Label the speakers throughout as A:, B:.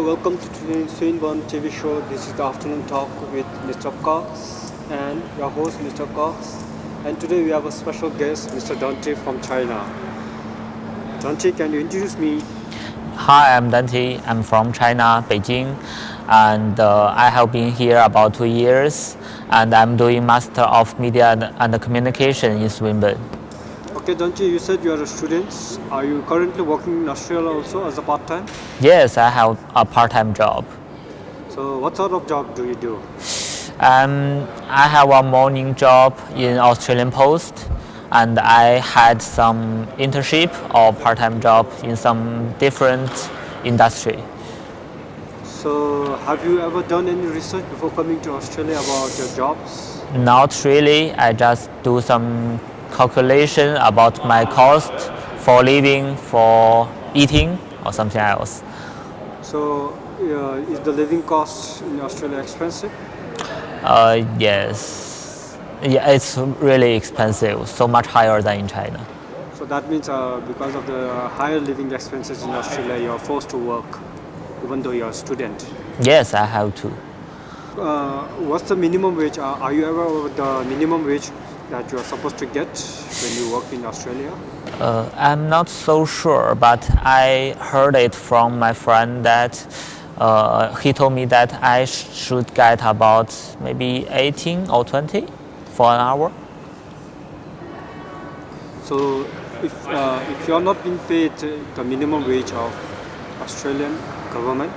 A: welcome to Swinburne TV show. This is the afternoon talk with Mr. Cox and your host, Mr. Cox. And today we have a special guest, Mr. Dante from China. Dante, can you introduce me?
B: Hi, I'm Dante. I'm from China, Beijing, and I have been here about 2 years, and I'm doing Master of Media and Communication in Swinburne.
A: Okay, Dante, you said you are a student. Are you currently working in Australia also as a part-time?
B: Yes, I have a part-time job.
A: So what sort of job do you do?
B: I have a morning job in Australian Post, and I had some internship or part-time job in some different industry.
A: So have you ever done any research before coming to Australia about your jobs?
B: Not really. I just do some calculation about my cost for living, for eating, or something else.
A: So is the living cost in Australia expensive?
B: Yes. Yeah, it's really expensive, so much higher than in China.
A: So that means because of the higher living expenses in Australia, you're forced to work even though you're a student.
B: Yes, I have to.
A: What's the minimum wage? Are you aware of the minimum wage that you're supposed to get when you work in Australia?
B: I'm not so sure, but I heard it from my friend that he told me that I should get about maybe 18 or 20 for an hour.
A: So if you're not being paid the minimum wage of Australian government,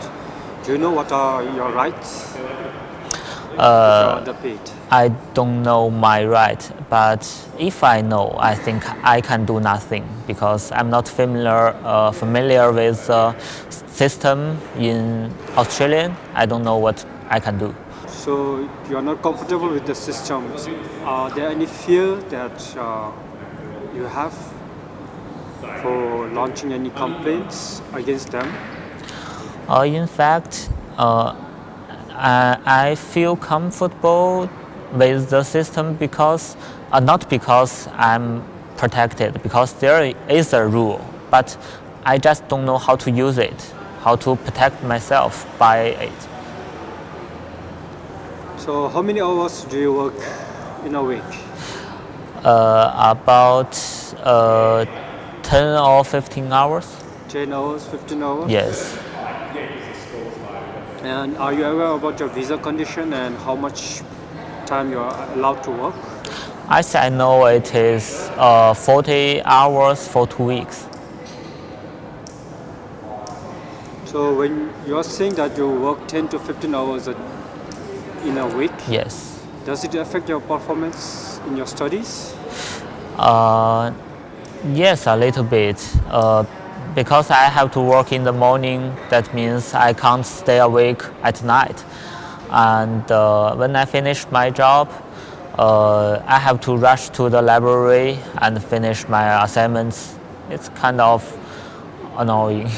A: do you know what are your rights if you're underpaid?
B: I don't know my right, but if I know, I think I can do nothing because I'm not familiar with the system in Australia. I don't know what I can do.
A: So you're not comfortable with the systems. Are there any fear that you have for launching any complaints against them?
B: In fact, I feel comfortable with the system because not because I'm protected, because there is a rule, but I just don't know how to use it, how to protect myself by it.
A: So how many hours do you work in a week?
B: About 10 or 15 hours.
A: 10 hours, 15 hours?
B: Yes.
A: And are you aware about your visa condition and how much time you are allowed to work?
B: I know it is 40 hours for 2 weeks.
A: So when you are saying that you work 10 to 15 hours in a week,
B: Yes.
A: does it affect your performance in your studies?
B: Yes, a little bit. Because I have to work in the morning, that means I can't stay awake at night. And when I finish my job, I have to rush to the library and finish my assignments. It's kind of annoying.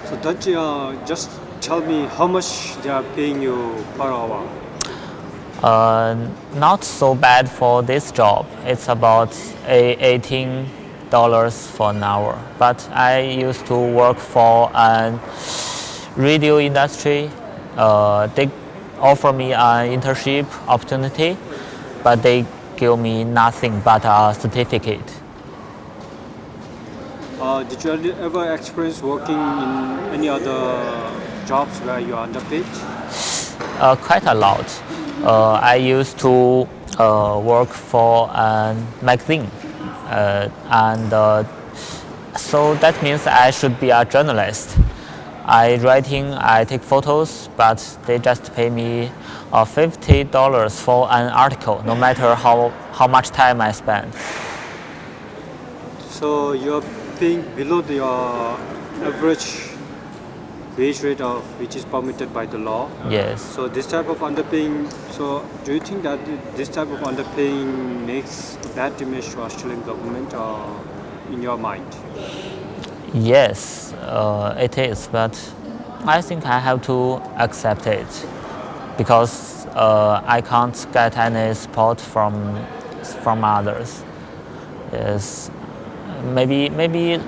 A: So don't you just tell me how much they are paying you per hour?
B: Not so bad for this job. It's about $18 for an hour. But I used to work for a radio industry. They offer me an internship opportunity, but they give me nothing but a certificate.
A: Did you ever experience working in any other jobs where you are underpaid?
B: Quite a lot. I used to work for a magazine, and so that means I should be a journalist. I take photos, but they just pay me $50 for an article, no matter how much time I spend.
A: So you're paying below your average wage rate of which is permitted by the law.
B: Yes.
A: So this type of underpaying. So do you think that this type of underpaying makes a bad image to Australian government, or in your mind?
B: Yes, it is, but I think I have to accept it because I can't get any support from others. Yes, maybe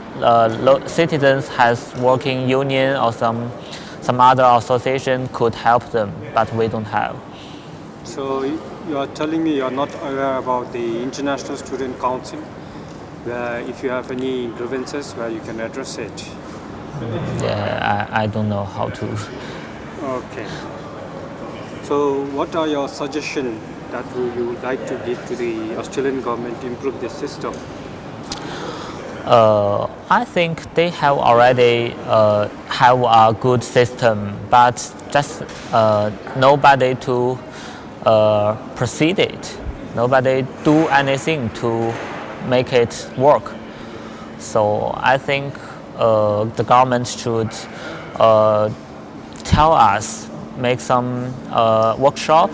B: citizens has working union or some other association could help them, but we don't have.
A: So you are telling me you are not aware about the International Student Council, where if you have any grievances, where you can address it.
B: Yeah, I don't know how to.
A: Okay. So what are your suggestions that you would like to give to the Australian government to improve this system?
B: I think they have already have a good system, but just nobody to proceed it. Nobody do anything to make it work. So I think the government should tell us, make some workshop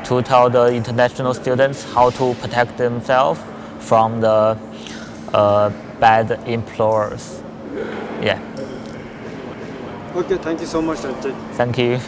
B: to tell the international students how to protect themselves from the bad employers. Yeah,
A: Okay, thank you so much, Dante.
B: thank you.